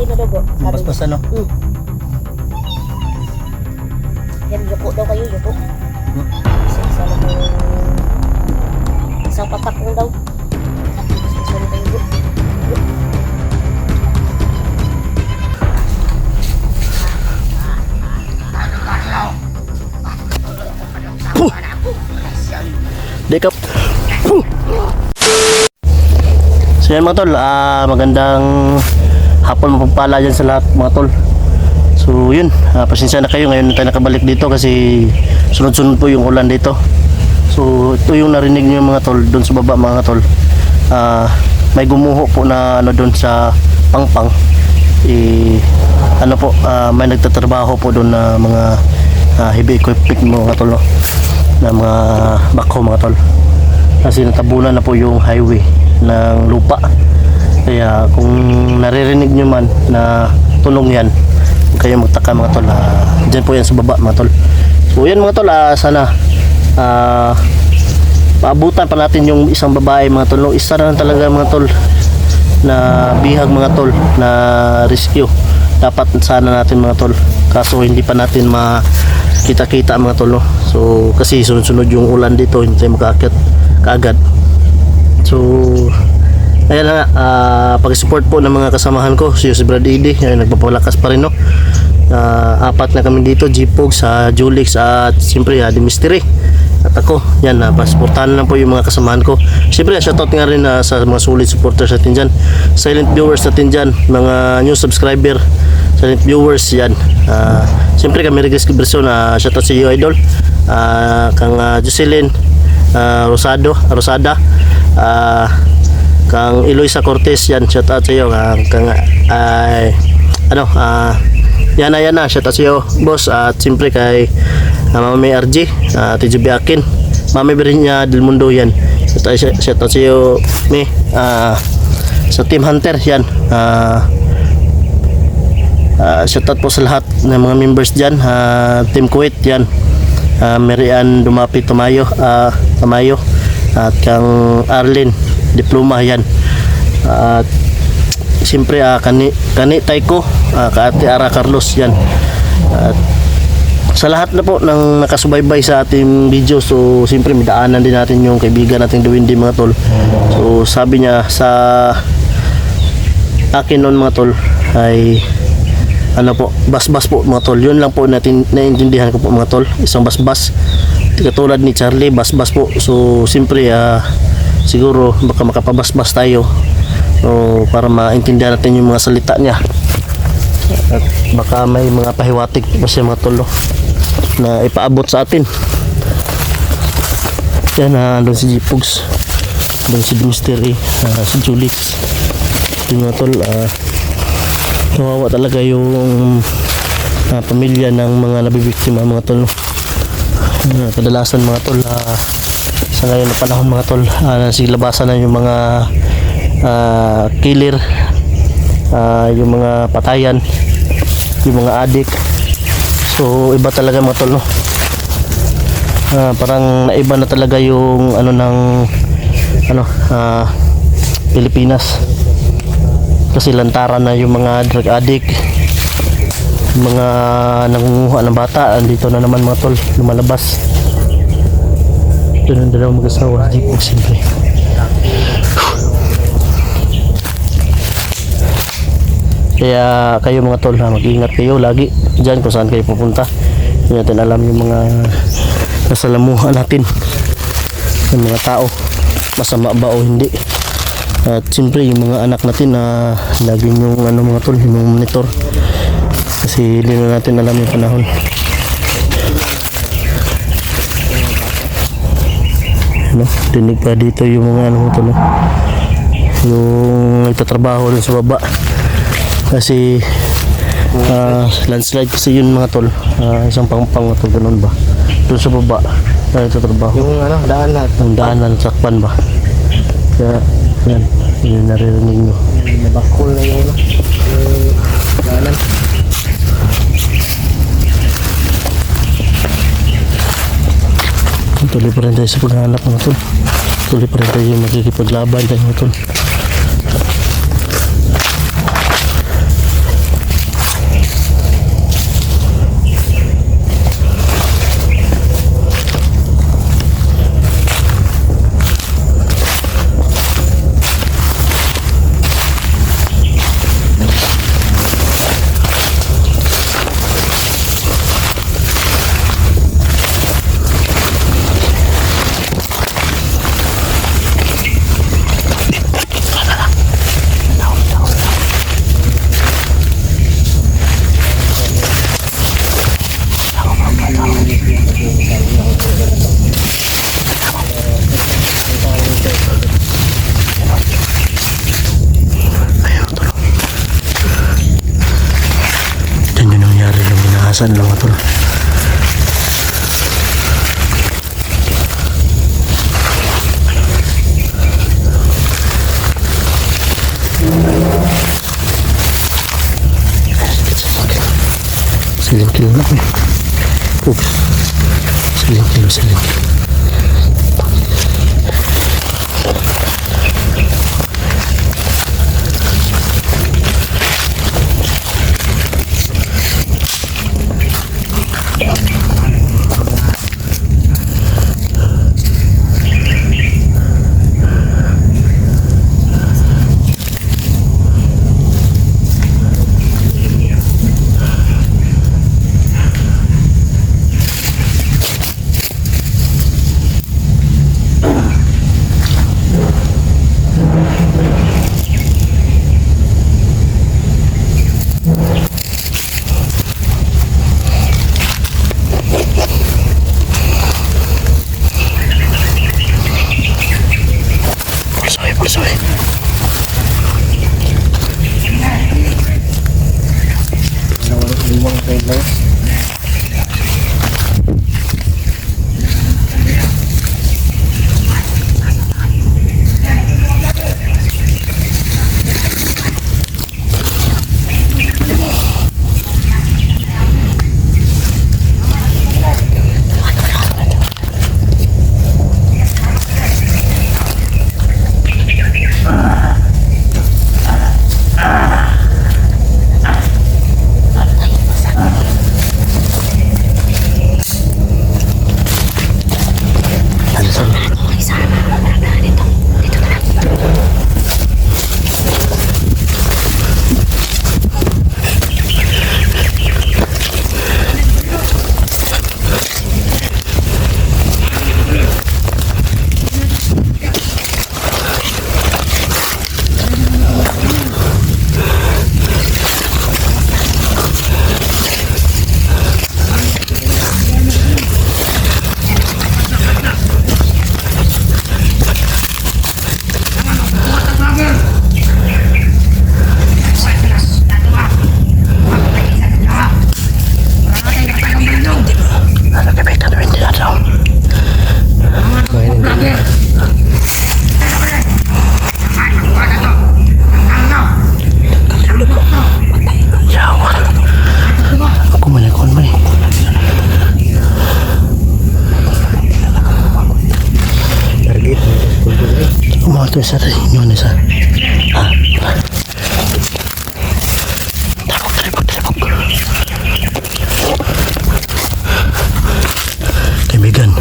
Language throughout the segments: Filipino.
konti na dugo. Sabi Basbas ano? Yan, yuko daw kayo, yuko. Hmm. Isa lang yung isang patak lang daw. Isa lang kayo, yuko. Dekap. So yan mga tol, magandang hapon mapagpala dyan sa lahat mga tol. So yun, pasensya na kayo, ngayon tayo nakabalik dito kasi sunod-sunod po yung ulan dito. So ito yung narinig niyo mga tol, doon sa baba mga tol. May gumuho po na ano doon sa pangpang. Ano po, may nagtatrabaho po doon na mga heavy equipment mga tol, no? Na mga bako mga tol, kasi natabunan na po yung highway ng lupa. Kaya kung naririnig nyo man na tunog yan, huwag kayong magtaka mga tol, dyan po yan sa baba mga tol. So yan mga tol, sana paabutan pa natin yung isang babae mga tol, no? Isa na talaga mga tol na bihag mga tol na rescue. Dapat sana natin mga tol, kaso hindi pa natin makita-kita mga tol, no? So kasi sunod-sunod yung ulan dito, hindi tayo makaakyat kaagad. So ayan na nga, pag-support po ng mga kasamahan ko, si Brad Eddy, nagpapalakas pa rin, no? Apat na kami dito, G-Pog, sa Julix at siyempre The Mystery at ako. Yan, pasportahan lang po yung mga kasamahan ko. Siyempre shoutout nga rin sa mga solid supporters natin dyan, silent viewers natin dyan, mga new subscriber, silent viewers yan. Siyempre kami Regis Giberson, shoutout sa iyo idol, kang Jocelyn Rosada, kang Eloisa Cortez yan, shoutout sa iyo, kang Yana, shoutout sa iyo boss, at siyempre kay Mami RG, TJB Akin, Mami Berinya Del Mundo yan, shoutout sa iyo me, sa Team Hunter yan, shoutout po sa lahat ng mga members dyan, Team Kuwait yan, Marian Dumapi Tamayo, at kang Arlene Diploma yan, at siyempre kani Taiko, kaate Ara Carlos yan, at sa lahat na po ng nakasubaybay sa ating video. So siyempre midaanan din natin yung kaibigan nating Duwindi mga tol. So sabi niya sa akin noon mga tol ay ano po, basbas po mga tol. Yun lang po natin naiintindihan ko po mga tol, isang basbas. Katulad ni Charlie, basbas po. So siyempre siguro baka makapabasbas tayo, so, para maintindihan natin yung mga salita niya, at baka may mga pahiwatig pa siya mga tol, no, na ipaabot sa atin. Yan, doon si G-Pogs, doon si Mystery, si Julix, yung mga tol. Kawawa talaga yung pamilya ng mga nabibiktima mga tol, no? Kadalasan mga tol, sa ngayon na panahon mga tol, nasilabasan na yung mga killer, yung mga patayan, yung mga adik. So iba talaga mga tol, no? Parang naiba na talaga yung Pilipinas, kasi lantaran na yung mga drug addict, mga nangunguha ng bata, andito na naman mga tol, lumalabas. Ito na dalawang mag-asawa, di po simple. Kaya kayo mga tol, mag-ingat kayo lagi dyan kung saan kayo pupunta. Hindi natin alam yung mga nasalamuhan natin, yung mga tao, masama ba o hindi. At siyempre yung mga anak natin na lagi yung mga tol, yung monitor, kasi hindi na natin alam yung panahon. Dinig pa dito yung mga tol, yung nagtatrabaho dun sa baba, kasi landslide kasi yun mga tol, isang pangpang ito, ganun ba, doon sa baba na nagtatrabaho, yung daanan, yung daanan, sakpan ba. Kaya yan, yun naririnig nyo, nabakol na yung daanan. Tuloy pa rin tayo sa paghahanap mga tol, tuloy pa rin tayo yung magkikipaglaban tayo mga tol. punasan lang mga tol. Silingkil na ko eh. Oops. Silingkil. Sorry. Limang kayo. Ito isa rin yun isa. Trabok. Kaibigan,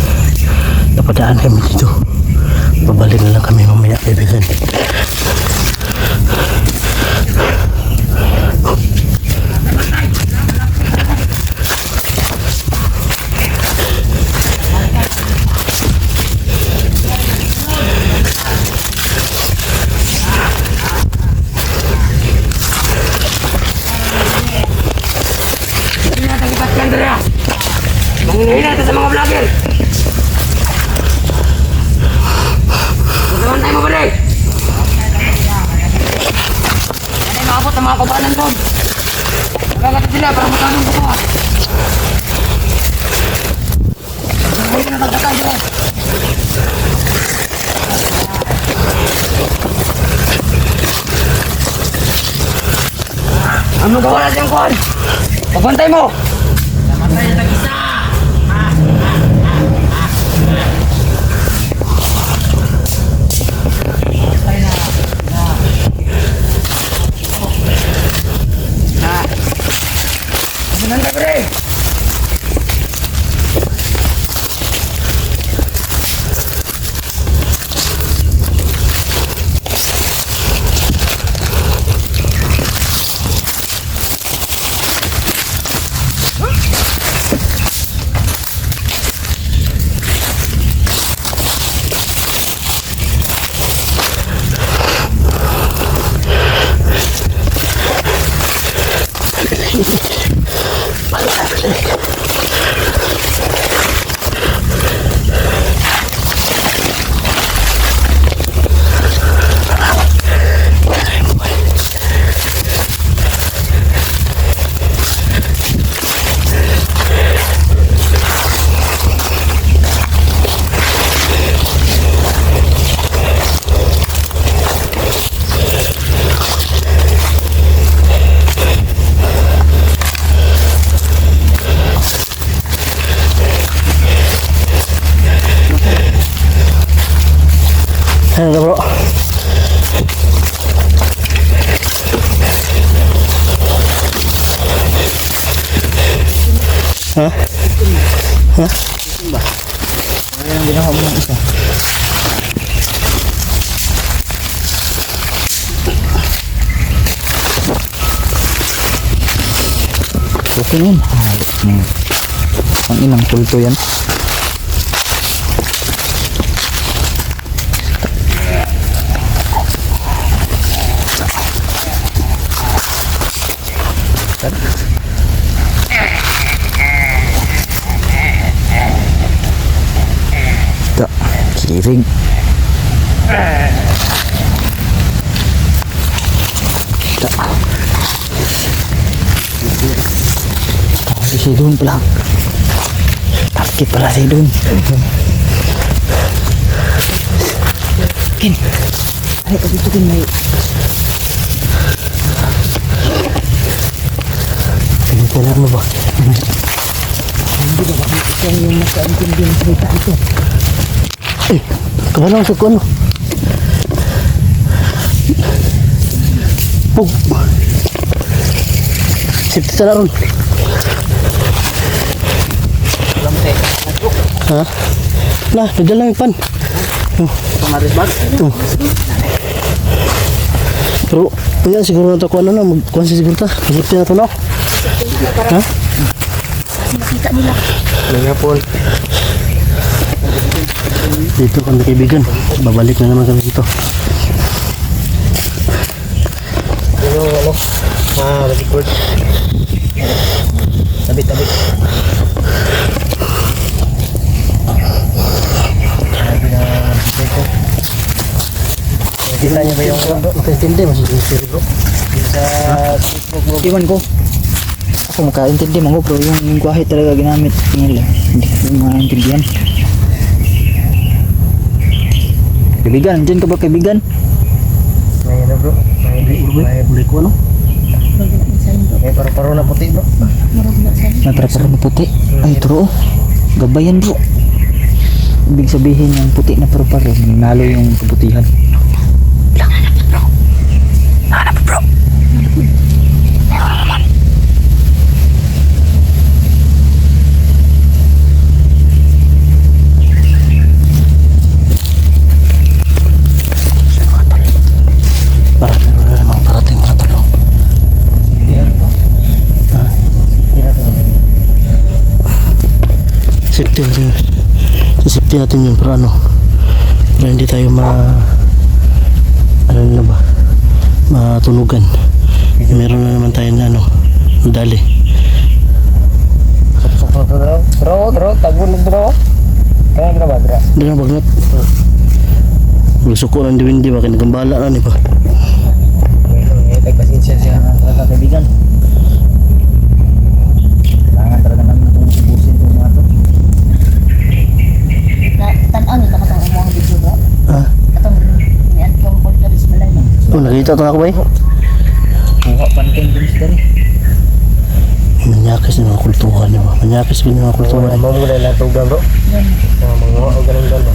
napadaan kami dito. Babalik na lang kami mamaya, kaibigan. Manginahina natin sa mga vlogger. Magawan tayo mabalik. Yan ay makabot ang mga kubanan doon. Magagat sila para magkanong kukuha. Magawa na nagdakay sila. Ano gawa natin yung kuhan? Pagbantay mo! Pagbantay na tag-isa! Nanda pre! Ano na bro? Ha? Ha? Ayan ang ginawa mo ng isa. Okay yun. Ang inang kulto yan. Ito, kiring. Ito. Si Sidon pala. Takit pala si Sidon. Kin. Ay, pag ito kin may... Kailan mo ba? Hindi ba bakit ito yung nakaintindi ng salita ito? Eh, kawalang sa kuno. Pug. Safety sa naron. Alam mo Ha? Lah, nagdala yung pan. Pamaris bag? Pero, yan siguro na ito kung ano na, magkuhan siguro ta. Safety na ito na. Ha? Makita nila. Ano nga po? Dito kami kaibigan. Babalik na naman kami dito. Ano? Record. Tabit. Kita niya ba yung makaintindi? Masisiri bro. Sa Facebook bro. Iwan ko. Ako makaintindi mo bro. Yung guwahe talaga ginamit nila. Hindi ko maintindihan. Kaibigan, andyan ka ba kaibigan? May ano bro? May buli ko ano? Marag na sa indo. May paro-paro na puti bro. Marag na sa indo. Natrapar na puti. Ay, true. Gabayan bro. Ibig sabihin yung puti na paru-paro, nalo yung kaputihan. Hanap bro. Meron naman. Parating mga talo. Safety natin. Safety natin yun para ano. Para hindi tayo ano na ba? Matunugan. Meron na naman tayo na ano. Dali. Bro, tagun bro. Kaya graba bro. Hindi na bagnat. Magsuko ng diwindi ba? Kinagambala na ni ba? Pasensya siya mga kaibigan. Kailangan talaga namin itong ubusin itong mga ito. Tanaw ni katong umuang video ba? Ha? Katong niyan kong podcast malay no. Oh, nakita ito na ako ba eh? Buka panting din siya rin. Manyakis ng mga kultuhan niya ba? Manyakis din ng mga kultuhan. Mga mula lang ito bro. Yan. Mga o ganun ba?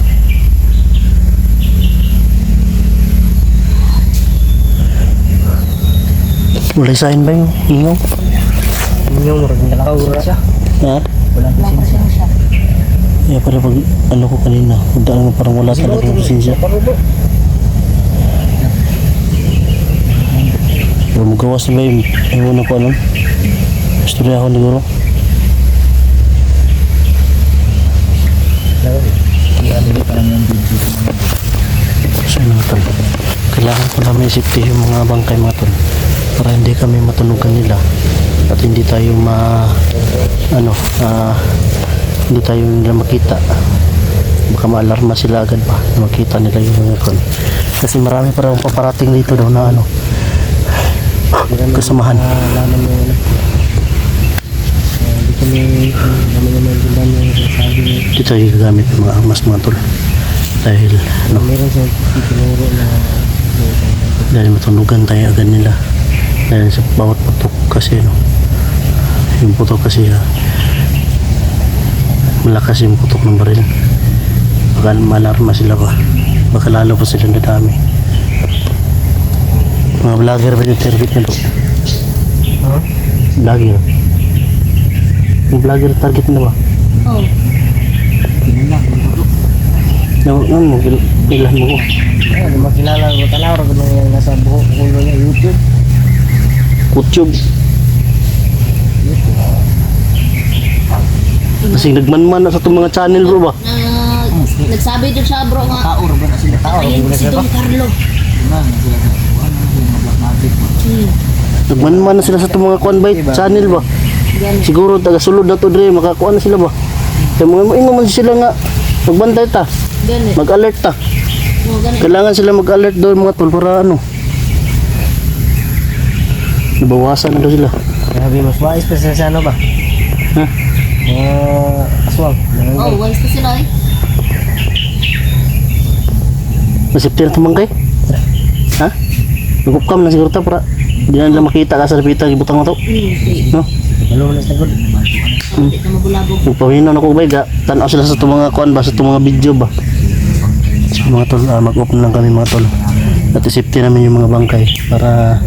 Wala isahin ba yung ingaw? Ingaw mo rin Walang siya. Ha? Walang Wala pa pasensya. siya. Yeah, para pag ano ko kanina, pagdaan ko parang wala talaga ng pasensya. Pero magawas na ba yung una ko ano? Istorya ako siguro. Hindi pa lang yung video. So yun mga tol, kailangan ko na may safety yung mga bangkay mga tol para hindi kami matunugan nila at hindi tayo hindi tayo nila makita, baka maalarma sila agad pa na makita nila yung mga kon kasi marami pa rin paparating dito daw na kasamahan. Dito yung gagamit ng mga armas mga tol dahil dahil matunugan tayo agad nila dahil sa bawat putok kasi yung putok kasi malakas yung putok ng baril baka malarma sila pa. baka lalo pa sila nadami. Mga vlogger ba yung target nyo? Vlogger. Yung vlogger target na ba? Oh. Ano mo, ilan mo ko? Hindi makilala ko talaw ro yung nasa buhok ulo niya YouTube. YouTube. Kasi nagmanman na sa itong mga channel bro ba? Nagsabi doon siya bro nga. Taor ba na sila taor? Ayun si Don Carlo. Nagmanman na sila sa itong mga kuan ba channel ba? Yan. Siguro taga sulod na to dre, makakuha na sila ba? Kaya mga ingo man sila nga magbantay ta, Ganit. mag-alert ta. Oh, ganit. Kailangan sila mag-alert doon mga tol para ano. Nabawasan na daw sila. Grabe mas mais pa sa ano ba? Ha? Aswang. Oh, once na sila eh. Masipti na tumangkay? Ha? Nagupkam na siguro ta para di na nila makita ka sa lapita ibutang mo to. No? Malo na sa gud. Hindi ka mabulabog. Magpawinaw na ko ba ga tanaw sila sa itong mga kuan ba sa itong mga video ba. So, mga tol, mag-open lang kami mga tol. At isipti namin yung mga bangkay para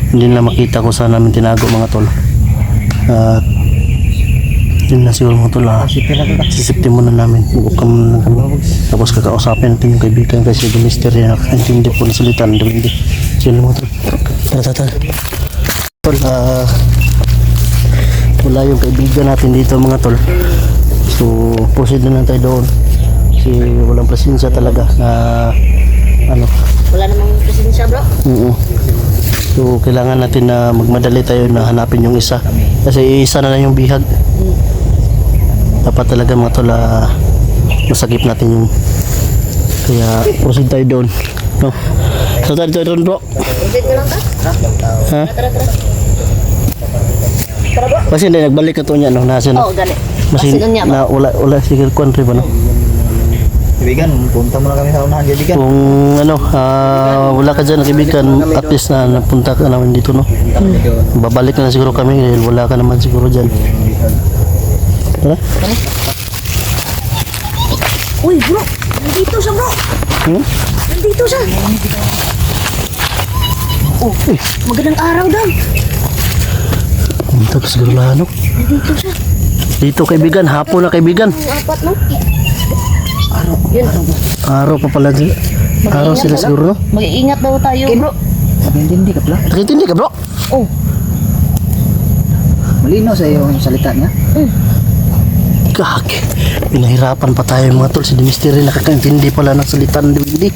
hindi nila makita kung saan namin tinago mga tol. At yun na siguro mga tol. Sisipti muna namin. Mag-open muna kami. Tapos kakausapin natin yung kaibigan kasi yung mystery na nakakaintindi po na salita. Hindi. So yun mga tol. Tara. Tol, wala yung kaibigan natin dito mga tol. So proceed na lang tayo doon. Kasi walang presensya talaga na ano. Wala namang presensya bro. So kailangan natin na magmadali tayo na hanapin yung isa. Kasi isa na lang yung bihag. Dapat talaga mga tol masagip natin yung kaya proceed tayo doon. No? So tayo doon bro. Ulit nga lang ka? Ha? Tara. Tara bro. Kasi hindi nagbalik na to niya no nasa Oh, no. ganit. Kasi Kasi niya ba? na wala sige country ba no. Kaibigan, punta muna kami sa unahan kaibigan. Kung ano, wala ka dyan kaibigan, at least na napunta ka namin dito, no? Babalik na siguro kami dahil wala ka naman siguro dyan. Tara? Uy bro, nandito siya bro. Nandito siya. Oh, magandang araw daw. Punta ka siguro lahat, no? Nandito siya. Dito kaibigan, hapon na kaibigan. Ang apat no? Yun. Araw pa pala sila. Araw sila siguro, no? Mag-iingat daw tayo bro. Hindi ka pala. Nakitindi ka bro? Oh, Malinaw sa yung salita niya. Kak, pinahirapan pa tayo mga tol. Si Mystery nakakaintindi pala ng salitan. Hindi.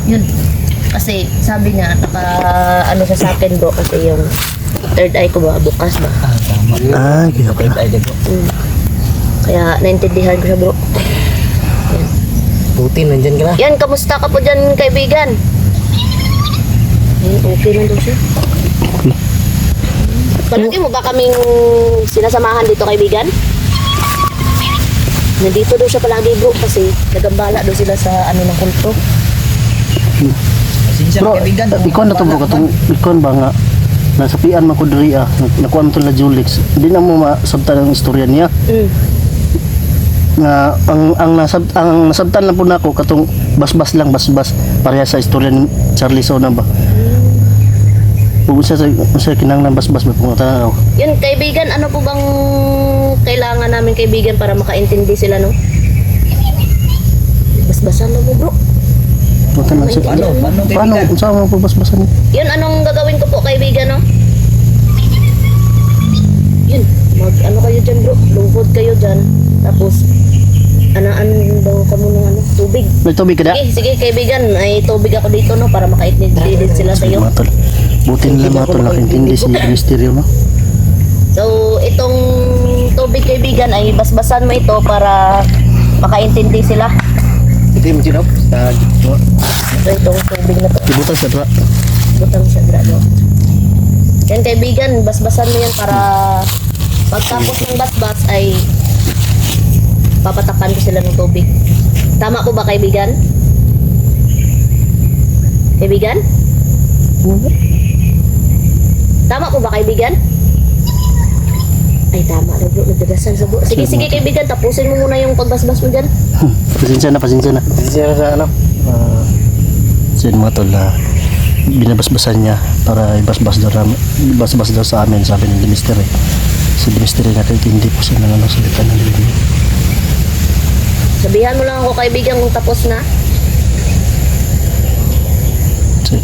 yun. Kasi sabi niya, ano siya sa akin bro, kasi yung third eye ko ba, bukas ba? Kaya pala. Kaya naintindihan ko siya bro. Putin, nandyan ka na. Yan, kamusta ka po dyan kaibigan? Ayun, okay lang daw siya. Palagi mo ba kaming sinasamahan dito kaibigan? Nandito daw siya palagi bro kasi nagambala daw sila sa ano ng kulto. Pasensya Bro, na kaibigan. ikaw na to bro. Ikaw ba nga? Nasapian man ko diri nakuha mo to na Julix. Hindi na mo masabtan ang istorya niya. Nga ang nasabtan lang po nako katong basbas pareha sa istorya ni Charlie Sona ba. Kung sa kinahanglan basbas ba kung tanaw. Yun kaibigan, ano po bang kailangan namin kaibigan para makaintindi sila no? Basbasan mo bro. Paano kung saan mo po basbasan? Yun, anong gagawin ko po kaibigan no? Yun, ano kayo dyan bro, lungkot kayo dyan. Tapos, anaan daw ka muna ng tubig. May tubig ka da? Sige kaibigan, may tubig ako dito no para makaintindi din sila sa iyo. Buti nila mga tol nakintindi si Mysterio no? So, itong tubig kaibigan ay basbasan mo ito para makaintindi sila. Ito yung sinop. So, itong tubig na to. Ibutan sa dra. Butang sa grado. Yan kaibigan, basbasan mo yan para pagtapos ng basbas ay papatakan ko sila ng tubig. Tama po ba kaibigan? Kaibigan? Tama po ba kaibigan? Ay, tama na bro. Nagdadasan sa bro. Sige, sige kaibigan. Tapusin mo muna yung pagbasbas mo dyan. Pasensya na, pasensya na. Sisira sa ano? So yun mga tol, binabasbasan niya para ibasbas daw sa amin, sabi ng Dimister eh. Si Dimister natin hindi po siya nang ano, salita ng Dimister. Sabihan mo lang ako kaibigan kung tapos na. So,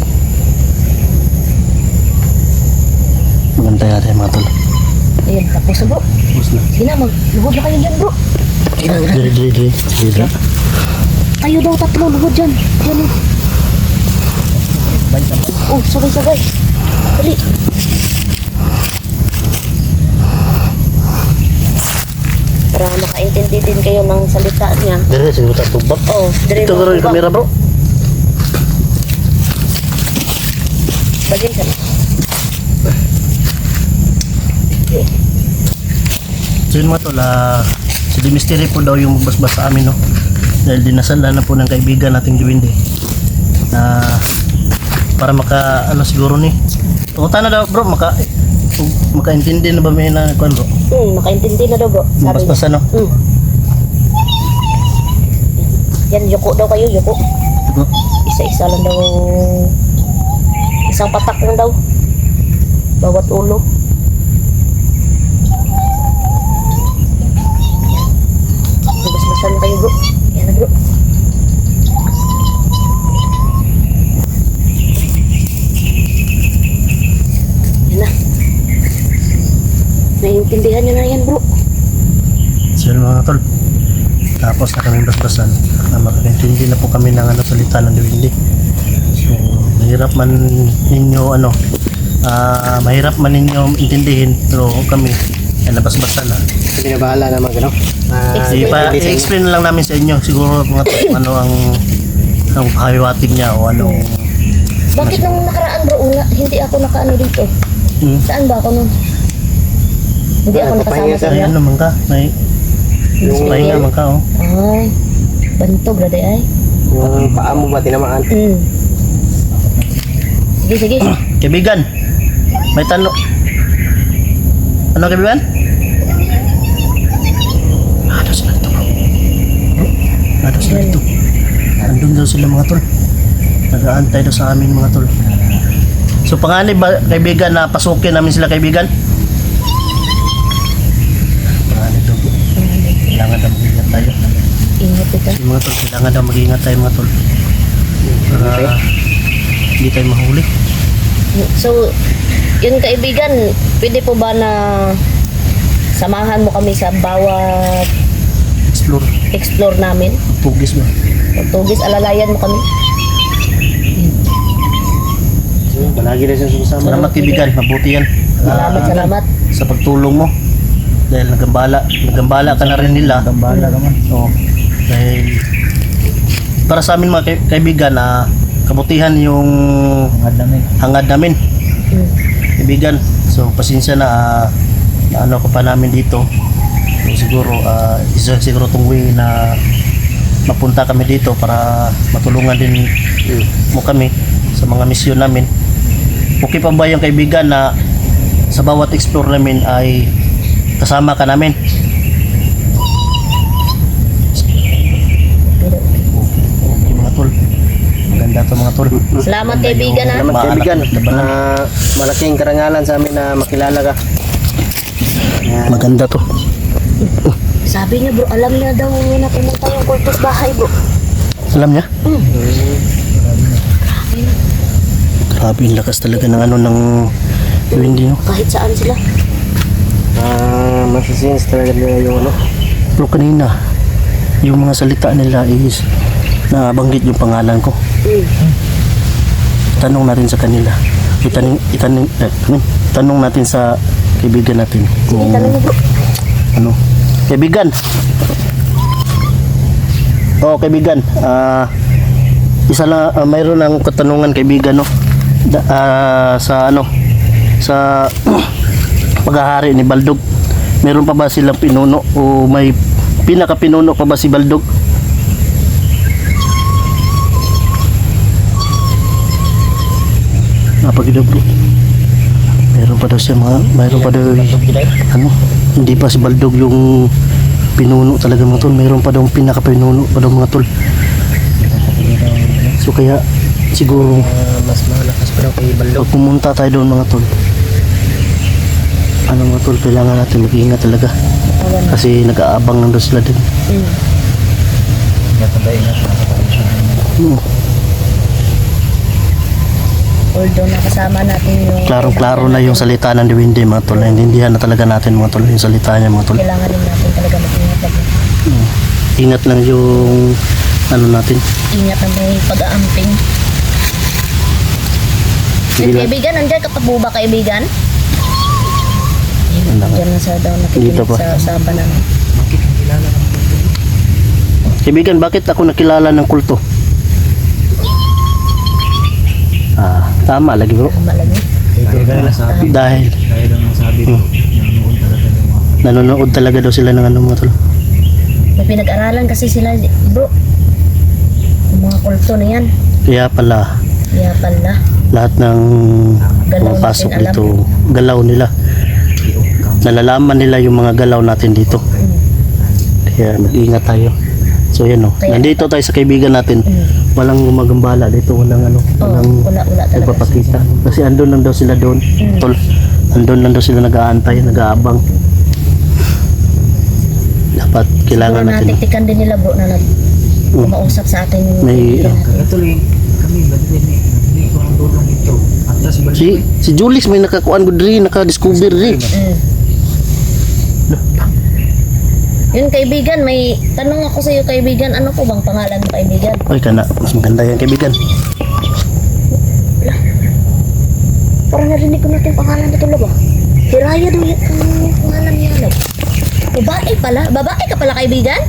maganda yata yung mga tol. Ayun, tapos na bro. Tapos na. Sige na, magluhod na kayo dyan bro. Dili. Kayo daw tatlo, luhod dyan. Dyan oh. Oh, sabay-sabay. Dali. Para makaintindi din kayo ng salita niya. Dili, siguro tatubak. Oh, dire Ito garo yung kamera bro. Bagay ka na. So yun mga tol, si Dimister po daw yung magbasbas sa amin, no? Dahil dinasala na po ng kaibigan nating Duwende na para maka ano siguro ni tungutan na daw bro, makaintindi na ba may na kuan bro? Makaintindi na daw bro. Sabi niya. Basbasan no? Yan, yuko daw kayo, yuko. Isa-isa lang daw. Isang patak lang daw. Bawat ulo. Basbasan na kayo bro. Yan na bro. Yan na. Naiintindihan nyo na yan bro. So yun mga tol, tapos na kami basbasan na makaintindi na po kami ng ano, salita ng Duwende. So mahirap man ninyo ano, mahirap man ninyo intindihin, pero kami ay nabasbasan na. Sige na bahala naman gano'n. I-explain na lang namin sa inyo siguro mga tol, ano ang pahiwatig niya o ano. Bakit nung nakaraan bro, hindi ako nakaano dito? Saan ba ako nun? Hindi ako nakasama sa Ay, inyo. ano man ka? May pahinga man ka, oh. Ay, bantog na ay. Yung paa mo ba tinamaan? Sige, sige. Kaibigan, may tanong. Ano kaibigan? Ano sila ito bro? Ano sila ito? Andun daw sila mga tol. Nag-aantay daw sa amin mga tol. So panganib ba kaibigan na pasukin namin sila kaibigan? Panganib daw po. Kailangan daw mag-ingat tayo. Ingat ito. So, mga tol, kailangan daw mag-ingat tayo mga tol. Para hindi tayo mahuli. So, yun kaibigan, pwede po ba na samahan mo kami sa bawat explore namin? Tugis ba? Tugis, alalayan mo kami. Palagi na siya sumasama. Salamat kaibigan, mabuti yan. Salamat. Sa pagtulong mo. Dahil nagambala ka na rin nila. Gambala naman. Oo. Dahil para sa amin mga kaibigan na kabutihan yung hangad namin. Kaibigan, so pasensya na ano ko pa namin dito. So, siguro isa siguro tong way na mapunta kami dito para matulungan din mo kami sa mga misyon namin. Okay pa ba yung kaibigan na sa bawat explore namin ay kasama ka namin? Okay mga tol. Maganda to mga tol. Salamat kaibigan ha. Salamat kaibigan. Labanan. Malaking karangalan sa amin na makilala ka. Yan. Maganda to. Sabi niya bro, alam niya daw na pumunta yung kultos bahay bro. Alam niya? Grabe yung lakas talaga ng ano ng Duwende, no? Kahit saan sila. Masasins talaga nila yung ano. Pero kanina, yung mga salita nila is nabanggit yung pangalan ko. Tanong natin sa kanila. Tanong natin sa kaibigan natin. Sige, tanong mo bro. Ano? Kaibigan. Oh, kaibigan. Isa lang, mayroon ng katanungan kaibigan, no? Sa ano? Sa paghahari ni Baldog. Meron pa ba silang pinuno o may pinaka-pinuno pa ba si Baldog? Napagida bro. Meron pa daw siya mayroon pa daw ano? Hindi pa si Baldog yung pinuno talaga mga tol. Mayroon pa daw pinaka-pinuno pa daw mga tol. So kaya siguro Mas malakas pa daw kay Baldog. pag pumunta tayo doon mga tol, ano mga tol, kailangan natin mag-iingat talaga. Kasi nag-aabang lang daw sila din. Although nakasama natin yung... Klarong-klaro na yung salita ng Diwindi mga tol. Naintindihan na talaga natin mga tol yung salita niya mga tol. Kailangan din natin talaga mag-ingat lagi. Ingat lang yung ano natin. Ingat na may pag-aamping. Si Hindi lang. kaibigan, nandiyan ka pa po ba kaibigan? Ano ka? Diyan na sa daw Dito nakikinig pa. sa banana. Kaibigan, bakit ako nakilala ng kulto? Tama lagi bro. Malagi. Dahil nanonood talaga daw sila ng ano mga tol. May pinag-aralan kasi sila, bro. Yung mga kulto na yan. Kaya pala Kaya pala. lahat ng Galaw pumapasok natin, alam. dito, galaw nila. Nalalaman nila yung mga galaw natin dito. Kaya mag-ingat tayo. So yan o. Kaya- Nandito tayo sa kaibigan natin. Walang gumagambala dito, walang ano, walang Wala talaga. nagpapakita. Kasi andun lang daw sila doon. Tol. Andun lang daw sila nag-aantay, nag-aabang. Dapat kailangan Siguro natin. natiktikan din nila bro na kumausap sa atin yung May- kaibigan natin. Tuloy kami hindi ko ang tulong ito. At si Si Julis may nakakuan gud rin, naka-discover rin. Yun kaibigan, may tanong ako sa iyo kaibigan, ano po bang pangalan mo kaibigan? Oy kana, mas maganda yan kaibigan. Parang narinig ko na itong pangalan na tulog ah. Hiraya daw yung pangalan niya. Babae pala? Babae ka pala kaibigan?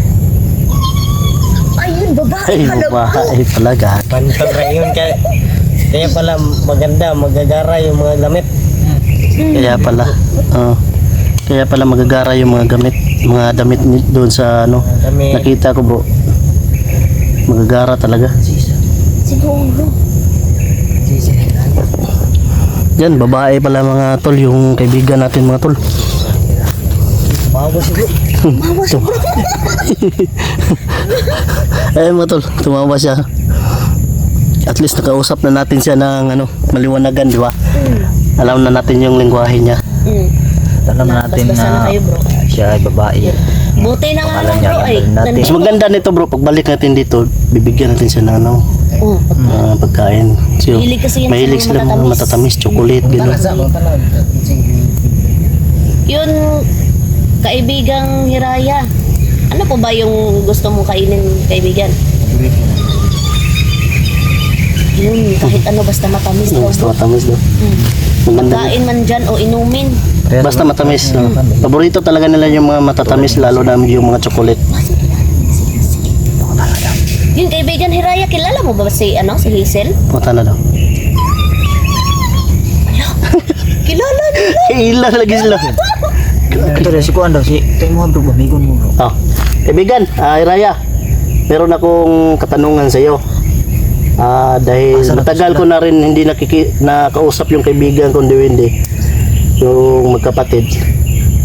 Ayun, babae Ay, pala. babae pala ga. Pantol yun kaya pala maganda, magagara yung mga damit. Kaya pala. Kaya pala magagara yung mga damit doon sa ano. Damit. Nakita ko bro. Magagara talaga. Siguro. Yan, babae pala mga tol, yung kaibigan natin mga tol. Bago siguro. Ay mga tol, tumawa siya. At least nakausap na natin siya ng ano, maliwanagan, di ba? Alam na natin yung lengguwahe niya. alam natin Basta na na kayo bro. siya ay babae. Buti na nga Pangalan lang niya, bro ay. tanggalin natin. Mas maganda nito bro, pagbalik natin dito, bibigyan natin siya ng ano, pagkain. So, Mahilig kasi yan sa mahilig mga sila mga matatamis, chocolate, gano'n. Yun, kaibigang Hiraya. Ano po ba yung gusto mong kainin kaibigan? Yun, kahit ano basta matamis daw. Basta matamis daw. Maganda. Pagkain man dyan o inumin. Basta matamis. No? Paborito talaga nila yung mga matatamis, lalo na yung mga chocolate. Yun, kaibigan Hiraya, kilala mo ba si Hazel? Punta na daw. Kilala nila. Ilan lagi sila. Ito rin si Kuan daw, si ito yung mga bro, bamigon mo bro. Oh. Kaibigan, Raya, meron akong katanungan sa iyo. Dahil matagal ko na rin hindi nakausap yung kaibigan kong Diwindi, yung magkapatid.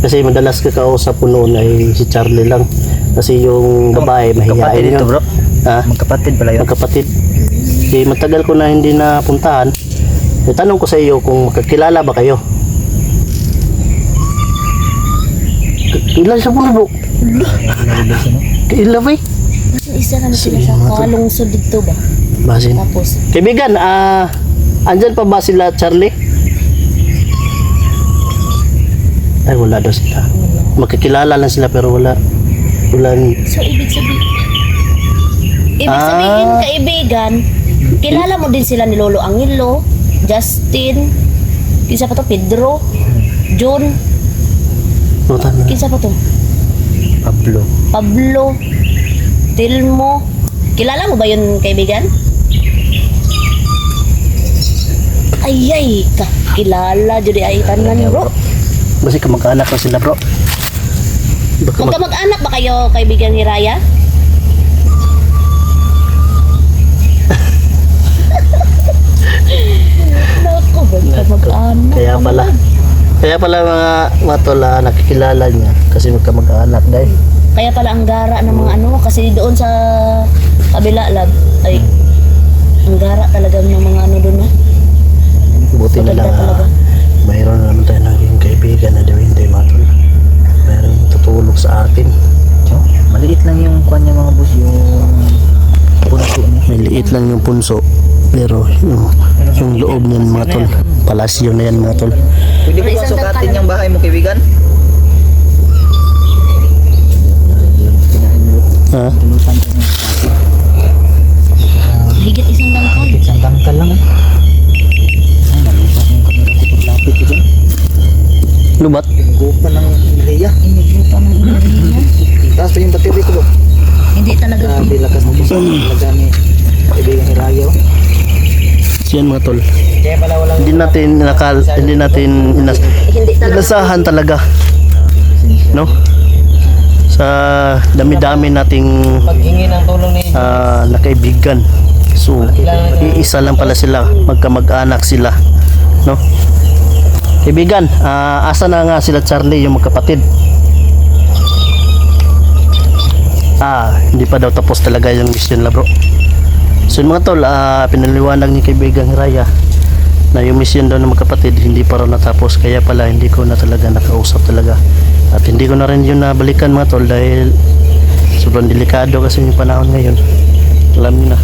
Kasi madalas kakausap ko noon ay si Charlie lang. Kasi yung babae mahihain Magkapatid ito yun. bro. Magkapatid pala yun. Magkapatid. Di matagal ko na hindi napuntahan. Tanong ko sa iyo kung magkakilala ba kayo? Ilan siya po bro? Ilan ba eh? Isa na sila sa kalungsod dito ba? Basin. Tapos, Kaibigan, andyan pa ba sila Charlie? Ay, wala daw sila. Magkakilala lang sila pero wala. so ibig sabihin, kaibigan, kilala mo din sila ni Lolo Angelo, Justin, kinsa pa to, Pedro, John, kinsa pa to, Pablo, Tilmo. Kilala mo ba yun kaibigan? Ayay, kilala jud ay tanan bro. Basi kamag-anak na sila bro. Magkamag-anak ba kayo kaibigan Hiraya? Nako, magkamag-anak. Kaya pala. Kaya pala mga tol, nakikilala niya kasi magkamag-anak dahil. Kaya pala ang gara ng mga ano, kasi doon sa kabila lab, ay ang gara talaga ng mga ano doon, no? Buti na lang, Maganda talaga. mayroon na naman tayo naging kaibigan na Dewin tayo mga tol. Mayroon tutulog sa atin. So, maliit lang yung kuan niya mga boss, yung punso niya. May liit lang yung punso, pero yung loob niyan mga tol, palasyo na yan mga tol. Pwede May ko ba isang sukatin dangkal. yung bahay mo, kaibigan? Ha? Tulutan ko niya. Higit isang dangkal. Isang tangkal lang eh. Ay, nalipat yung kamera ko paglapit ko dyan. Lubat? Yung gupa ng Ilaya. Inibuta ng inarihan. Tapos pa yung battery ko ba? Hindi talaga. Grabe, lakas ng puso. Talaga ni kaibigan ni Rayo. Yan mga tol. Kaya pala walang Hindi natin Hindi talaga. inasahan talaga. No? Sa dami-dami nating paghingi ng tulong ni nakaibigan. So, iisa lang pala sila, magkamag-anak sila. No? Kaibigan, asa na nga sila Charlie, yung magkapatid? Hindi pa daw tapos talaga yung mission la bro. So yung mga tol, pinaliwanag ni kaibigan Raya na yung mission daw ng magkapatid hindi pa raw natapos, kaya pala hindi ko na talaga nakausap talaga. At hindi ko na rin yun nabalikan mga tol dahil sobrang delikado kasi yung panahon ngayon. Alam niyo na.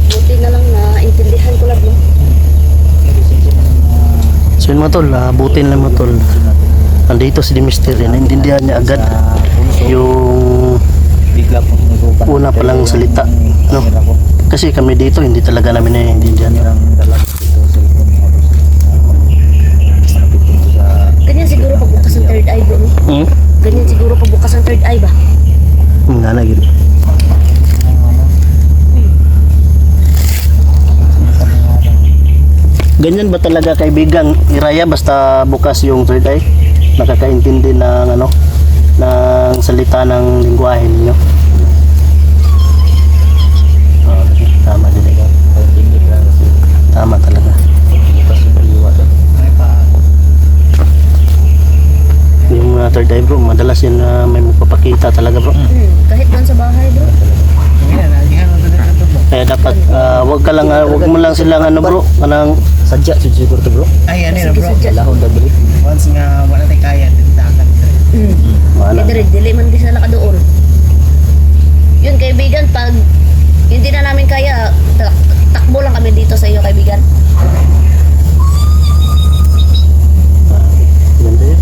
Buti na lang na intindihan ko lang, no? So yun mga tol, butin lang mga tol. Andito si Dimister, naintindihan niya agad yung Bigla po nagupan. una palang salita, no? Kasi kami dito hindi talaga namin naiintindihan. Ang dalaga dito sa cellphone mga boss. Malapit dito sa Ganyan siguro pagbukas ng third eye, bro, no? Ganyan siguro pagbukas ng third eye ba? Nga na yun. Ganyan ba talaga kaibigan Iraya basta bukas yung third eye? Nakakaintindi ng ng salita ng lingwahe ninyo? Tama din ikaw. Tama talaga. Yung third eye bro, madalas yun may magpapakita talaga bro. Kahit doon sa bahay, bro. Kaya dapat wag mo lang silang bro, kanang sadya siguro to bro. ay ano Sige, bro sadya. Lahon da bro. once nga wala tayo kaya tindakan wala. Hindi dili man di sila doon. Yun kaibigan, pag hindi na namin kaya, takbo lang kami dito sa iyo kaibigan. Ganda yun.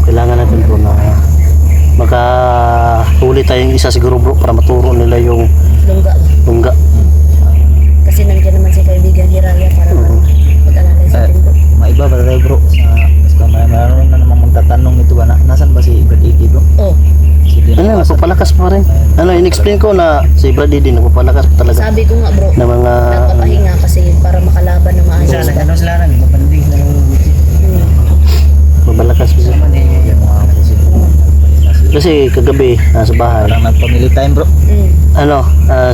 Kailangan natin bro na makahuli tayong isa siguro bro para maturo nila yung Lungga. lungga. Kasi nandiyan naman si kaibigan Hiraya para mag-alalay sa atin, bro. Maiba ba tayo bro sa mayroon na namang magtatanong nito ba nasan ba si Brad Eddie bro? Oh, Nagpapalakas pa rin. In-explain ko na si Brad din nagpapalakas talaga sabi ko nga bro, na mga nagpapahinga kasi para makalaban na maayos sana ba. ano sila nang mapanding na mabalakas pa siya. Yung mga Kasi kagabi nasa bahay parang nag-family time bro.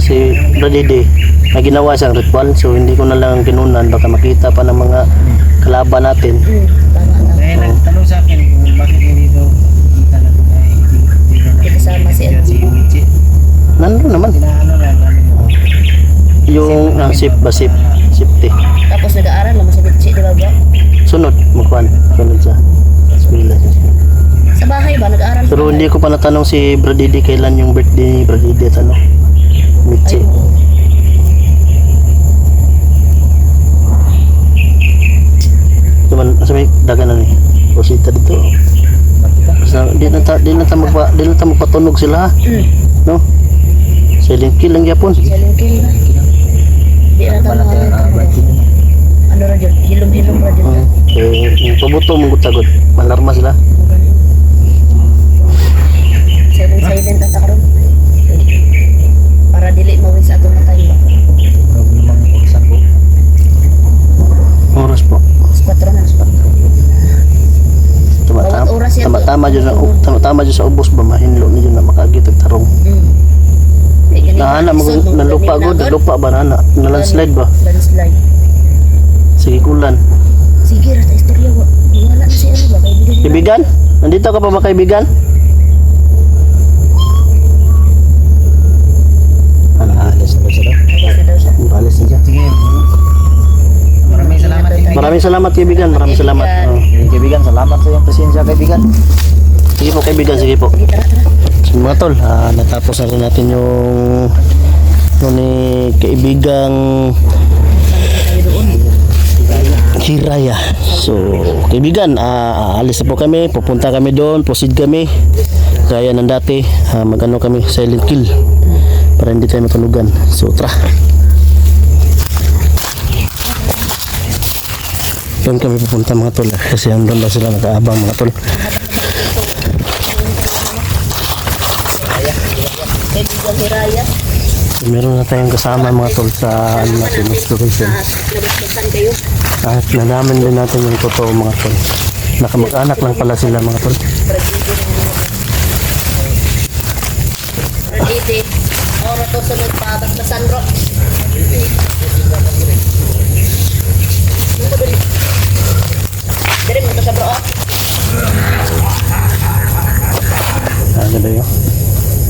si Brad Didi na ginawa siyang ritual, so hindi ko na lang kinunan, baka makita pa ng mga kalaban natin. Tama na. kaya nagtanong sa akin kung bakit hindi dito kita na ito ay Hindi kasama si si LG. Michi Nandun naman ano lang yung safety. Tapos nag-aaral naman sa Bitchi, di ba bro? Sunod sa eskwela. Sa bahay ba? Nag-aaral sa Pero bahay? hindi ko pa natanong si Brad Didi kailan yung birthday ni Brad Didi at Michi. Ay, oo. Sa may dagan na ni Rosita dito. Basta di na ta magpatunog sila, no? Silent kill lang yapon. Sa LinkedIn ba? Di na tama ano ra dyan? Hilom-hilom ra dyan. Yung pabuto mong gutagod, malarma sila. Silent at karon. Para dili mawin sa atong matay ba? Limang orsan po. Oras po. 4 na. Bawat oras yan. Tama dyan sa ubos ba, mahinlo niyo na makagitag tarong. Kay ganito. Nahana, nalupa ba, na landslide ba? Landslide. Sige, kulan. Sige, rata istorya. Wala na si ano ba? Kaibigan niya. Kaibigan? Nandito ka pa ba, kaibigan? Alis na ba sila? Kasi daw siya. Alis na siya. Sige. Maraming salamat. Maraming salamat, kaibigan. Maraming salamat. Oh. Kaibigan, salamat sa iyong presensya, kaibigan. Sige po, kaibigan. Sige po. Sige, tara, tara. So, mga tol, natapos na rin natin yung ni kaibigang Tayo doon. Hiraya. So, kaibigan, alis na po kami, pupunta kami doon, proceed kami. Kaya ng dati, magano kami, silent kill. Para hindi tayo matulugan. So, tara. Doon kami pupunta mga tol, kasi andun ba sila nakaabang mga tol. Kaibigan Hiraya. So, meron na tayong kasama mga tol sa ano natin, exploration. Labas-labasan kayo. At nalaman din natin yung totoo mga tol. Nakamag-anak lang pala sila mga tol. Radite. Oro to sunod pa. Basta Sandro. Dari mo to sa bro. Ganda yun.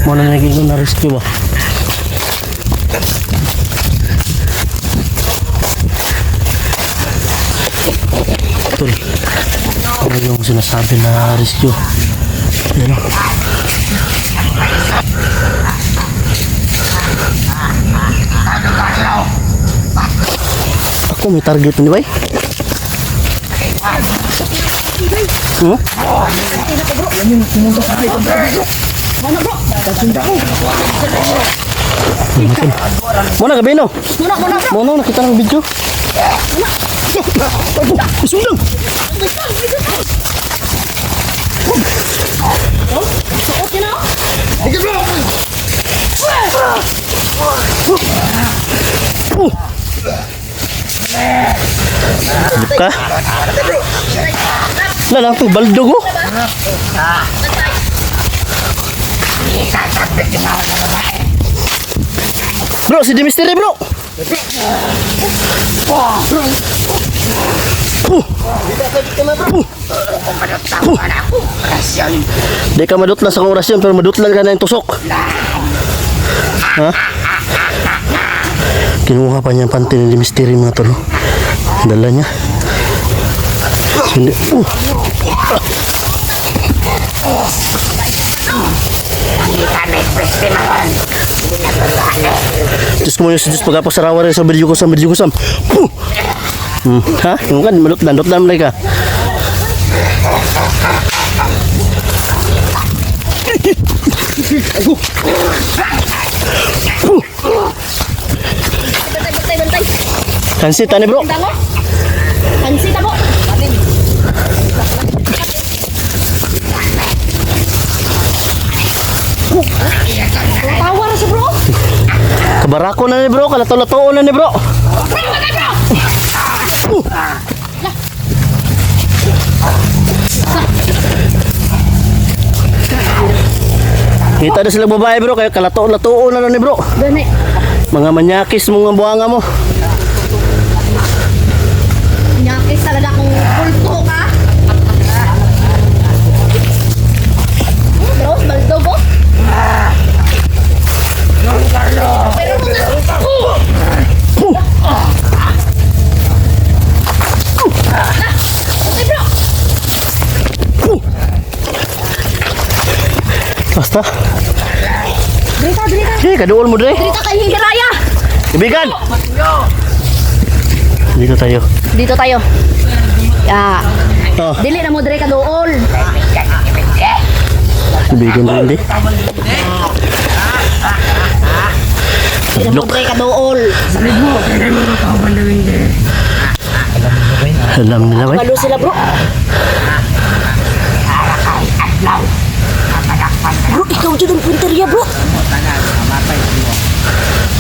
Muna naging ko na rescue ba? Tol. Ano yung sinasabi na rescue? Yan o. Ako may target ni Bay? Hmm? Muna ka Bino? Muna nakita ng video. Isundang! Suot yun ako. Halip ka? Wala lang baldog mo. Bro, si Dimisteri bro. Di ka madutla sa orasyon pero madutla ka na yung tusok. Ha? Kinuha pa niya ang panty ni Dimisteri mga tolo. Dala niya. Hindi. Diyos ko mo yung Diyos pagkapos sa rawa rin sa video ko sam. Ha? Yung kan, malutlan mulai ka. Bantay. Kansi tani bro. Pansit ako. Tawa na si bro. Kabarako na ni bro, kalato-lato na ni bro. Kita na sila babae bro, kaya kalato-lato na ni bro. Gani. Mga manyakis mga buhanga mo. Nyakis talaga kung kulto ka. Bro, baldog ko. Pero okay bro. Basta. Drita. Kaduol mo dre. Drita kay Hiraya. Ibigan. Dito tayo. Dito tayo. Oh, Dili na mo dre ka dool. ibigan din di. Dili na mo dre ka dool. Alam nila ba? Malo sila bro. Bro, ikaw dyan ang punteriya bro.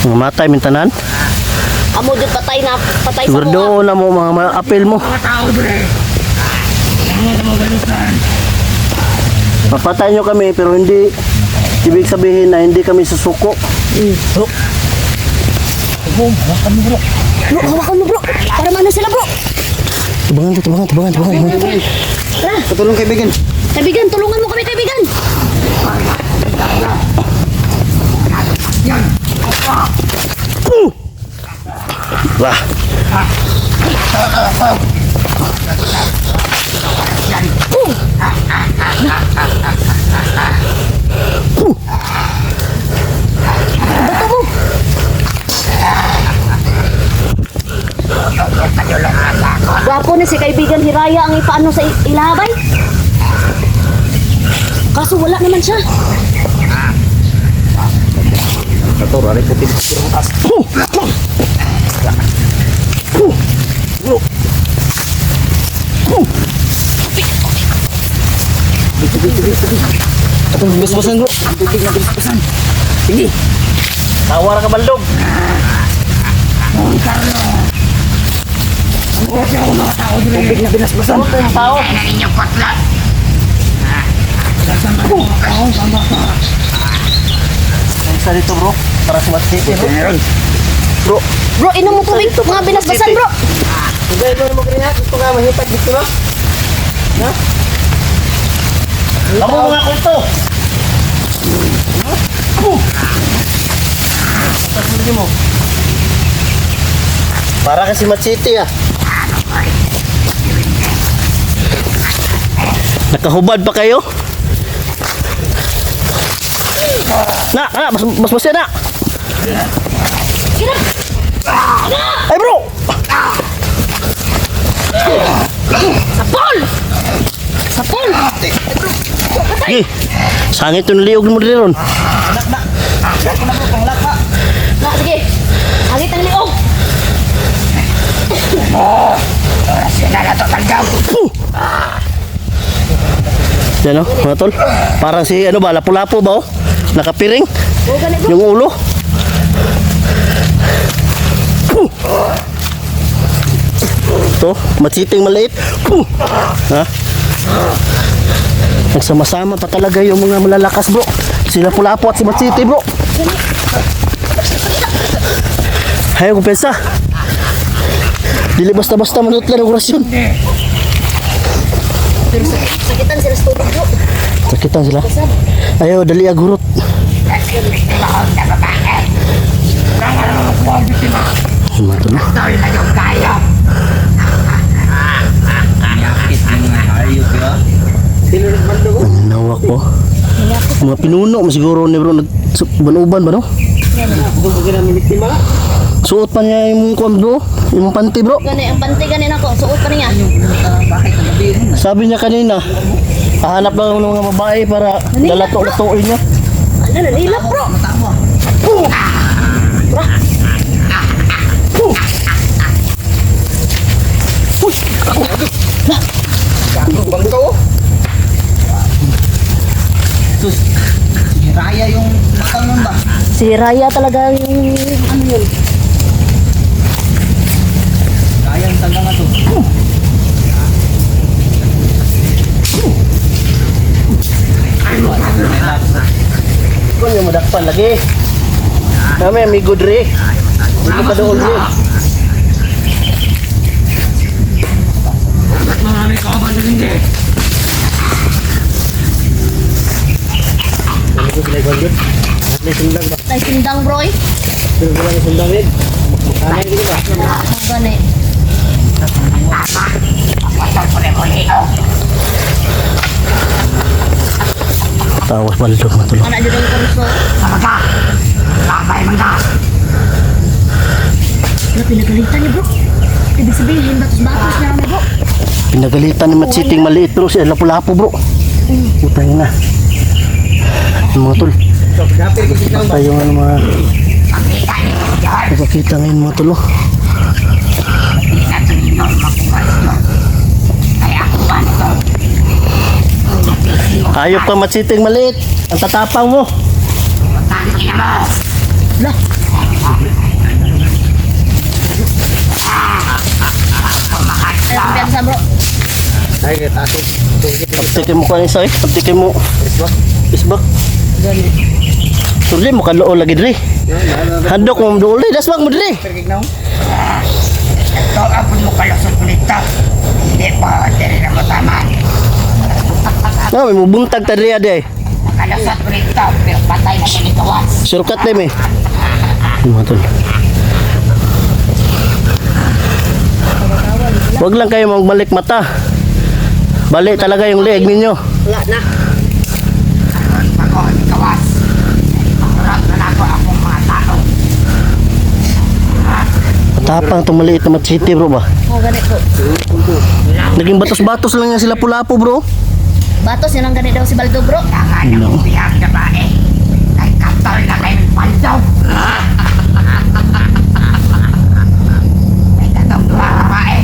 Mga matay mintanan. Amo dyan patay sa Siguro mga. doon na mo mga apel mo. Papatay nyo kami pero hindi ibig sabihin na hindi kami susuko. Bro, hawakan mo bro. Para maano sila bro. Tubangan. Tara, Patulong kaibigan. kaibigan, tulungan mo kami kaibigan. Wah. Bato mo. Gwapo na si kaibigan Hiraya ang ipaano sa ilabay. Kaso wala naman siya. Bas-basan bro. Sige. Tawar ka baldog. Tubig na binasbasan. Tao. Isa dito bro. Para si Matsiti bro. Bro. Bro, inom mo tubig. Mga binasbasan bro. Hindi mo mo kanya. Gusto nga mahipag dito ba? Ha? Amo mga kwento. Tapos mo. Para kasi Matsiti ah. Nakahubad pa kayo? Mas yan na. Ay bro! Sapol! Sapol! Sige, sangit yung liog mo rin ron. Na, sige. Hagit ang liog. Yan o, mga tol. Parang si ano ba, lapu-lapu ba o? Nakapiring. O, ganit bro. Yung ulo. Ito, matsiting maliit. Ha? Nagsama-sama pa talaga yung mga malalakas bro. Si lapu-lapu at si Matsiti bro. Ayaw ko pensa. Dili basta-basta manutlan ang orasyon. Pero sakitan sila sa tubig bro. Sakitan sila. Ayaw, dali agurot. Mato na. Ang nawak po. Mga pinuno mo siguro ni bro. Banuban ba no? Suot pa niya yung kuwan bro. Yung panty bro. Gani, ang panty ganin ako. Suot pa niya. Sabi niya kanina, hahanap lang ng mga babae para dalato-latoin niya. Ano, nalilap bro. Raya yung matang nun ba? Si Raya talaga yung ano yun. Raya ang talaga nga to. Kung yung madakpan lagi. Kami amigo dre. Hindi ka doon dre. Tay sindang bro eh. Gani. Tawas baldog matulog. Anak dito yung kurso. Ano pinagalitan niya bro? Ibig sabihin, batos-batos niya kami bro. Pinagalitan ni Matsiting maliit bro. Siya lapu-lapu bro. Utang na. Yung mga tol. Basta yung ano mga nakakita ngayon mga tol. Oh. Ayop ka Matsiting maliit. Ang tatapang mo. Lah. Ay, kumpiyansa bro. Ay, tato. Taptikin mo ka isa eh. Taptikin mo. Isbak. Tuloy mo kaloo lagi diri. Handok mo duli. Dasbak mo diri. Pergig na Apon mo kalusot ulit ta. Hindi pa, hindi na mo tama. May mubuntag ta diri ade. Kalusot ulit ta, pero patay na siya nito once. Shortcut din eh. Mga tol. Huwag lang kayo magbalik mata. Balik talaga yung leeg ninyo. Wala na. Ako, ikawas. Makurap na ako akong mga tao. Matapang itong maliit na machete bro ba? Ganit bro. Naging batos-batos lang yan sila pulapo bro. Batos yun ang ganit daw si Baldo bro. Kaka na No. biyang babae. Kay kaptal na kayo ng paldaw. May tatong dua babae.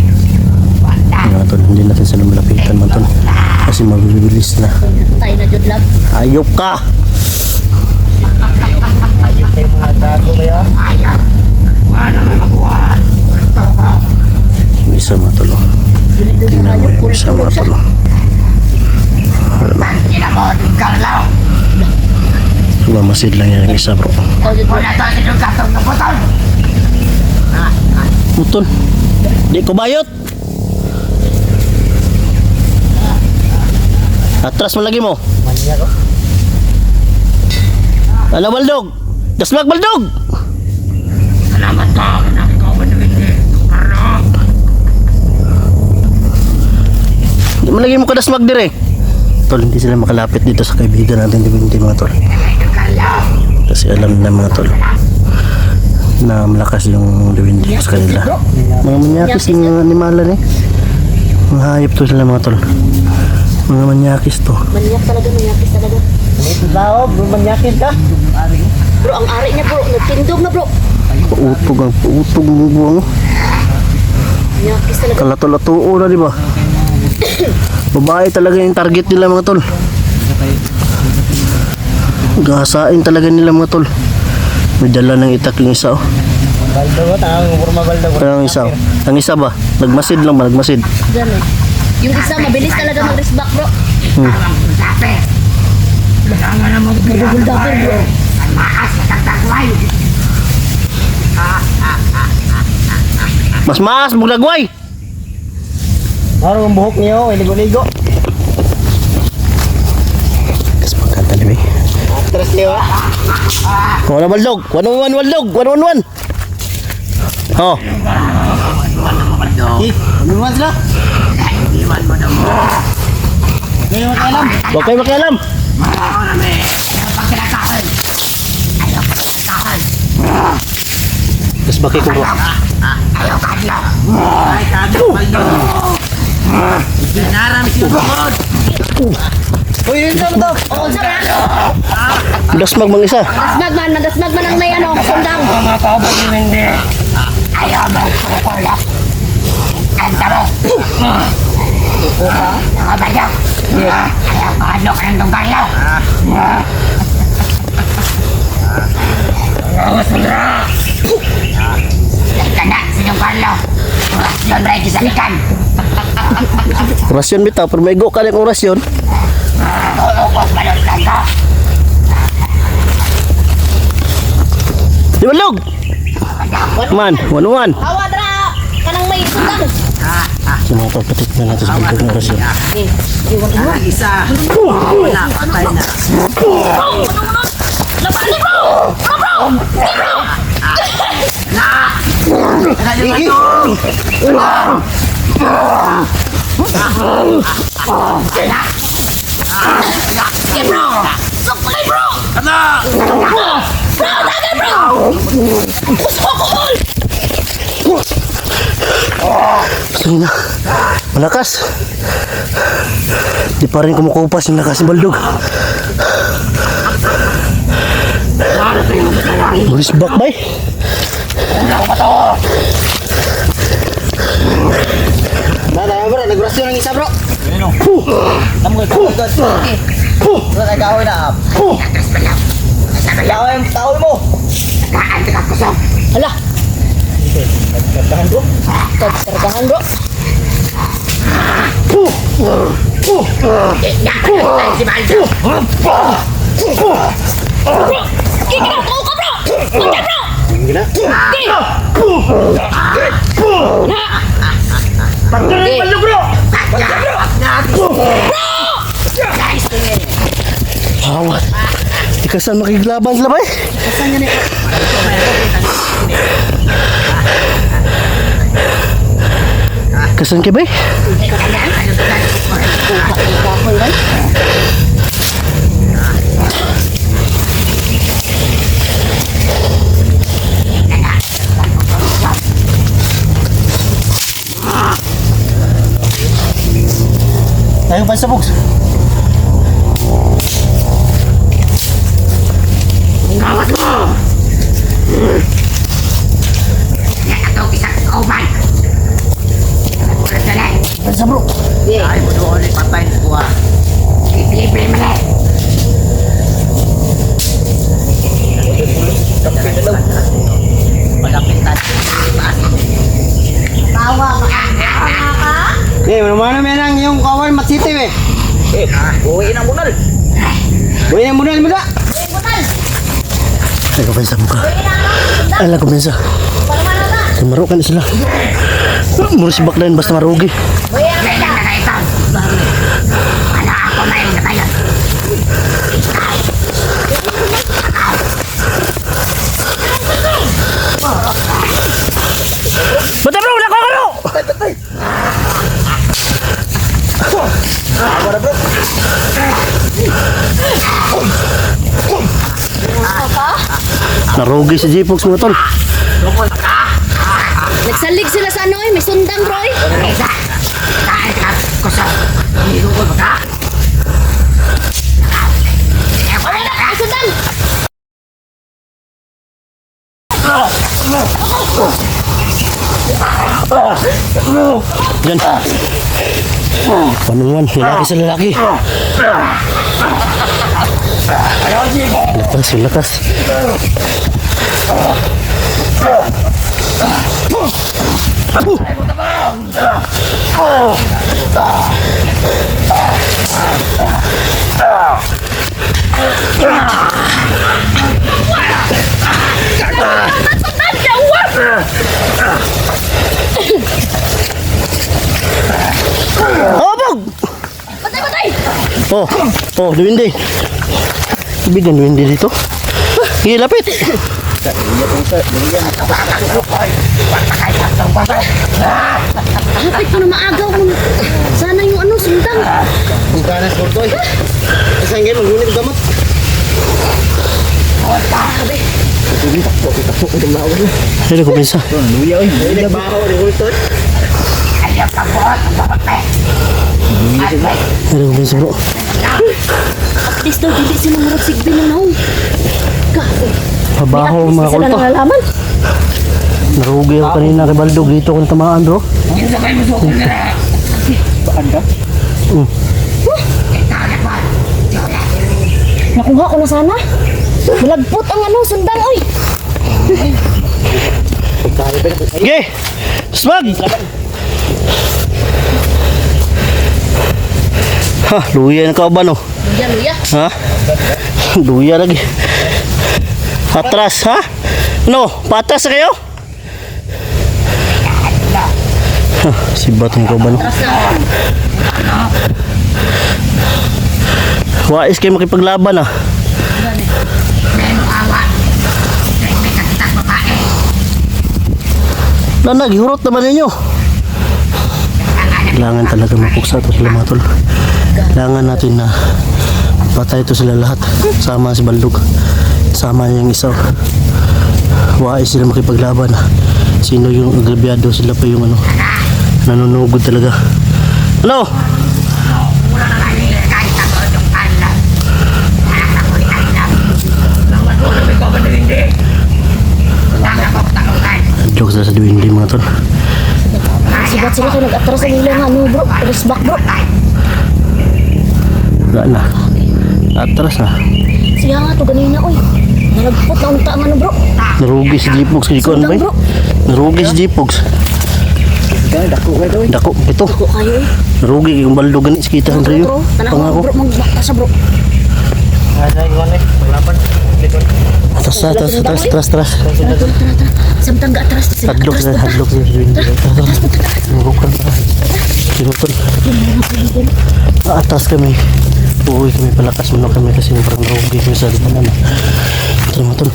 Wanda. Mga tol, hindi natin sila malapitan mga tol. Kasi mabibilis na. Tayo na jud lab. Ayop ka! Ayaw. Wala na mabuhat. Yung isa mga tol. Tingnan mo yung isa mga tol. Tangina mo, Carlo. Mamasid lang yan yung isa bro. Ikaw jud bro. Wala to sinong katong na putol. Putol. Di ko bayot. Atras mo lagi mo. Ano baldog? Dasmag baldog! Salamat ka. Ikaw ba hindi? Carlo. Di mo lagi mo kadasmag dire. Tol, hindi sila makalapit dito sa kaibigan natin di mga tol. Carlo. Kasi alam na mga tol na malakas yung diwin dito sa kanila. Mga manyakis yung animalan eh. Mga hayop to sila mga tol. Mga manyakis to. Manyak talaga, manyakis talaga. Bro, ang ari niya bro, nagtindog na bro. Pautog ang buwang. Manyakis talaga. Kalato-latuo na di ba? Babae talaga yung target nila mga tol. Gasain talaga nila mga tol. May dala ng itak yung isa oh. Ang isa oh. Ang isa ba? Nagmasid lang ba? Nagmasid. Ganun. Yung isa, mabilis talaga mag-resback bro. Dati. Kailangan na mong Naguguldaper bro. ang maas na tagtagway. Mas maas, buglagway! Parang ang buhok niyo, ligo-ligo. Kas magkanta na eh. Tres liwa. Wala baldog! 111 baldog! 111! Oh, Ano man sila? Iwan mo na mo. Ngayon makailam. huwag kayo makialam! Ako na may. Ayaw pang kinakain. Ayaw pang kinakain. Kas bakit ko bro? Ayaw kadlaw. Ay kadlaw. Ginaram siya bukod. Uy, yun sa to. Oo, sir. Dasmag mang isa. Nagasmag man ang may ano, sundang. Mga kaubag yung hindi. Ayaw mo kukulap. Anta mo. Mga bagyo. Ayaw kadlaw ka ng tungkalaw. Nagkana sinyong Carlo. Orasyon rin kisalikan. Orasyon bitaw, pero may go ka ng orasyon. Ulukos balot lang ka. Di baldog! Man, 111! Hawa dra, kanang may sundang. Sa mga papatik na natin sa baldog ng orasyon. Iwan mo. Isa. Wala, patay na. Labanin bro! Supply bro! Sige na. Malakas. Di pa rin kumukupas yung lakas ng baldog. Bulis back bay. Bro, nagrasyon ang isa, bro. Namoy ka agad. Bro, nag-away na. Nag-away ang tao mo. Hala, Nagkatahan, bro. tagtargahan bro. Si Baldo. Kikita, tuo ka bro! Punta bro! Gina. Kikita! Pagkari Balo bro! Awat. Ikasan makiglaban sila ba eh? Kasan ka ba eh? Tayo pa sa box. Gawat mo! Ito isang kauban. Sandali. Sa bro. Ay, mo doon ay patayin ko ah. Libre mo na. Palapitan. Tawa ka. Eh, mana menang yung kawan matsiti we. Uwi na munal. Boy yang munal muda. Ay, kumpensa muka. Ay, lang kumpensa. Marukan sila. Muro si Baklayan basta marugi. Ganyan na na ito. Wala ako na yung natayan. Bata bro, wala ka kano! Narugi si Jipox mga tol. Nagsalig sila sa ano eh, may sundang bro eh. Isa. Kain ka. Kusa. Nilugol mo ka. Wala, may sundang! Yan. Panuan, lalaki sa lalaki. Lakas, lakas. Abog! Patay, patay! Oh, Duwindi. Ibigan Duwindi dito. Sige, lapit. Kapit ko na maagaw mo. Sana yung ano, sundang. Bukan na sportoy. Isang game magunit gamot. Ay, kumpensa. Ini baho di hulton. Ayaw ka po. Ay, kumpensa bro. At least daw, hindi sila marap sigbi na naong. Kasi, Pabaho mga sila kulto. nalalaman. Narugi ako kanina kay Baldog dito kung tamaan bro. Yung sabay mo suko na. Nakuha ko na sana. Malagpot ang ano, sundang, oy. Sige! Smag! Ha, luya na ka ba no? Luya, luya. Ha? Luya lagi. Atras, ha? No, patras na kayo? Ha, si Batong ka ba no? Atras na. Wais kayo makipaglaban ah. Meno awa. May kakitang babae. Naghihurot naman ninyo. Kailangan talaga mapuksa ito sila mga tol. Kailangan natin na patay ito sila lahat. Sama si Baldog. Sama niya yung isa. Wais sila makipaglaban ah. Sino yung agrabyado, sila pa yung ano. Nanunugod talaga. Ano? Mula na lang kahit ako yung kalan. Anak ako ni Kainam. Lawan ko na may kabanindi. Wala ko tanungan. Jokes na sa Duwindi mga tol. Sigat sila kayo nag-atras ang ilang ano, bro. Atras back, bro. Wala na. Atras na. Siya nga to, ganina, oy. Malagpot na unta ang ano, bro. Narugi si Jipox kay Kuan Sundang, bay. bro. Narugi si Jipox. Dako kayo to. Dako ito. Ako kayo, eh. Narugi kay Baldog gani sa kita sa Bro, Rio. tanang Pangako. bro, magbakta sa bro. Atras, atras, atras, atras, atras. Samtang gak atras. sila. Hadlok Atras sa na. hadlok sa window. Bukan na. Sige tol. Atas kami. Uuwi kami palakas muna kami kasi parang narugi kami sa lipanan. Tara mo tol.